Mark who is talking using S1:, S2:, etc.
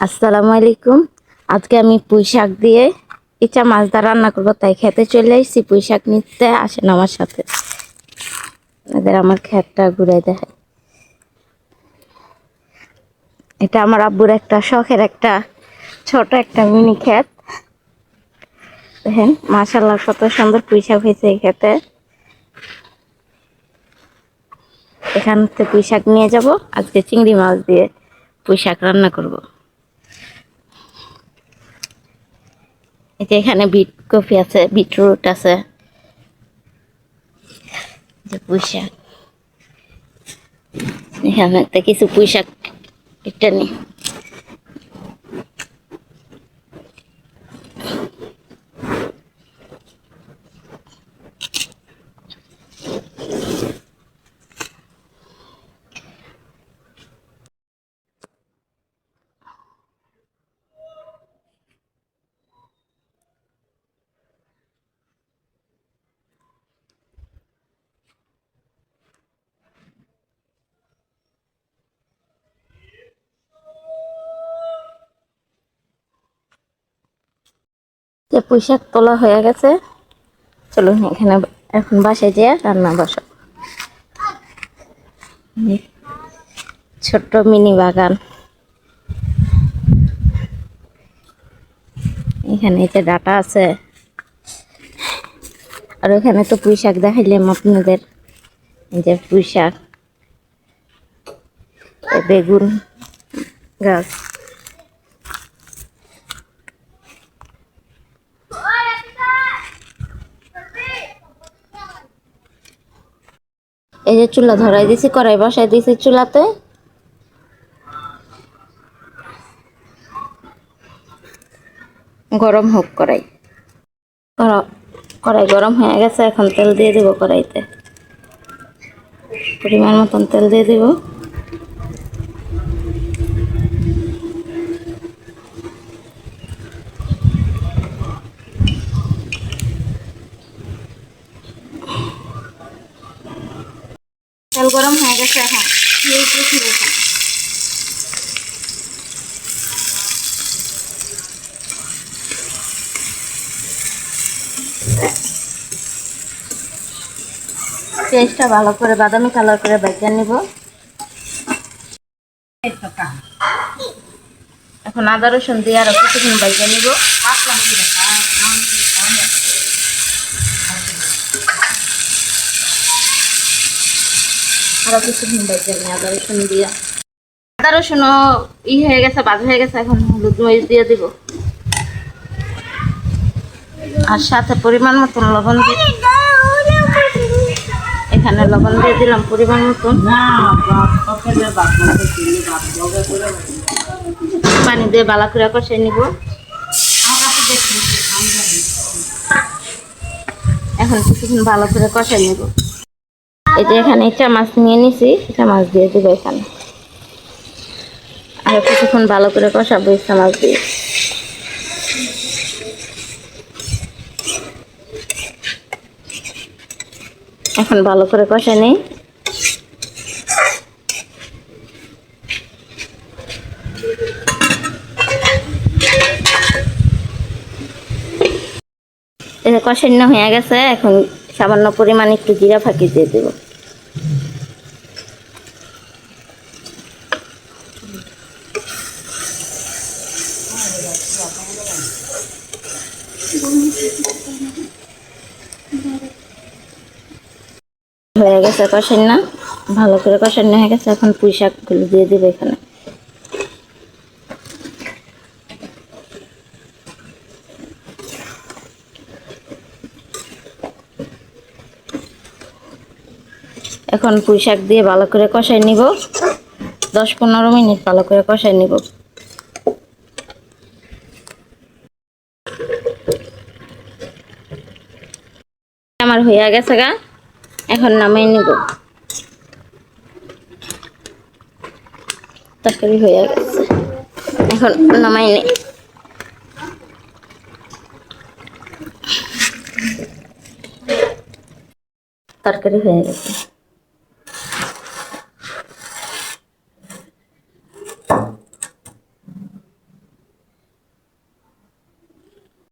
S1: আসসালামু আলাইকুম। আজকে আমি পুঁই শাক দিয়ে ইচা মাছ দা রান্না করবো, তাই খেতে চলে এসেছি। পুঁই শাক নিতে আসেন আমার সাথে। এদের আমার ক্ষেতটা ঘুরে দেখায়। এটা আমার আব্বুর একটা শখের একটা ছোট একটা মিনি ক্ষেত। দেখেন মাশাআল্লাহ কত সুন্দর পুঁই শাক হয়েছে এই ক্ষেতে। এখান থেকে পুঁই শাক নিয়ে যাব, আজকে চিংড়ি মাছ দিয়ে পুঁই শাক রান্না করব। এই যে এখানে বিট কপি আছে, বিটরুট আছে, যে পুঁই শাক। এখানে কিছু পুঁই শাক একটা নিই। যে পুঁই শাক তোলা হয়ে গেছে, চলুন এখানে এখন বাসায় যেয়ে রান্না বসো। ছোট্ট মিনি বাগান। এখানে যে ডাটা আছে, আর ওখানে তো পুঁই শাক দেখাইলাম আপনাদের। এই যে পুঁই শাক, বেগুন গাছ। এই যে চুলা ধরাই দিছি, কড়াই বসাই দিছি চুলাতে। গরম হোক কড়াই। কড়াই গরম হয়ে গেছে, এখন তেল দিয়ে দেবো কড়াইতে। পরিমাণ মতন তেল দিয়ে দেব। তেল গরম হয়ে গেছে, এখন পেঁয়াজটা ভালো করে বাদামি কালার করে ভেজে নিব। এখন আদা রসুন দিয়ে আরো কিছুক্ষণ ভেজে নিব। আরো কিছুক্ষণ ভেজে নিই আদা রসুন দিয়ে। আদা রসুনও হয়ে গেছে, ভাজা হয়ে গেছে। এখন হলুদ মরিচ দিয়ে দিব, আর সাথে পরিমাণ মতন লবণ দিয়ে। এখানে লবণ দিয়ে দিলাম পরিমাণ মতন। পানি দিয়ে বালা করে কষিয়ে নিব। এখন কিছুক্ষণ ভালো করে কষাই নিব। এই যে এখানে ইচা মাছ নিয়ে নিছি, ইচা মাছ দিয়ে দিব এখানে। আর কিছুক্ষণ ভালো করে কষাবো ইচা মাছ দিয়ে। এখন ভালো করে কষাই নিই। এটা কষানো হয়ে গেছে, এখন সামান্য পরিমাণ একটু জিরা ফাঁকি দিয়ে দেব। হয়ে গেছে কষানো, ভালো করে কষানো হয়ে গেছে। এখন পুঁই শাকগুলো দিয়ে দেবো এখানে। এখন পুঁই শাক দিয়ে ভালো করে কষাই নিব। 10-15 মিনিট ভালো করে কষাই নিব। আমার হয়ে গেছে গা, এখন নামিয়ে নিব। তরকারি হয়ে গেছে, এখন নামাই নি। তরকারি হয়ে গেছে।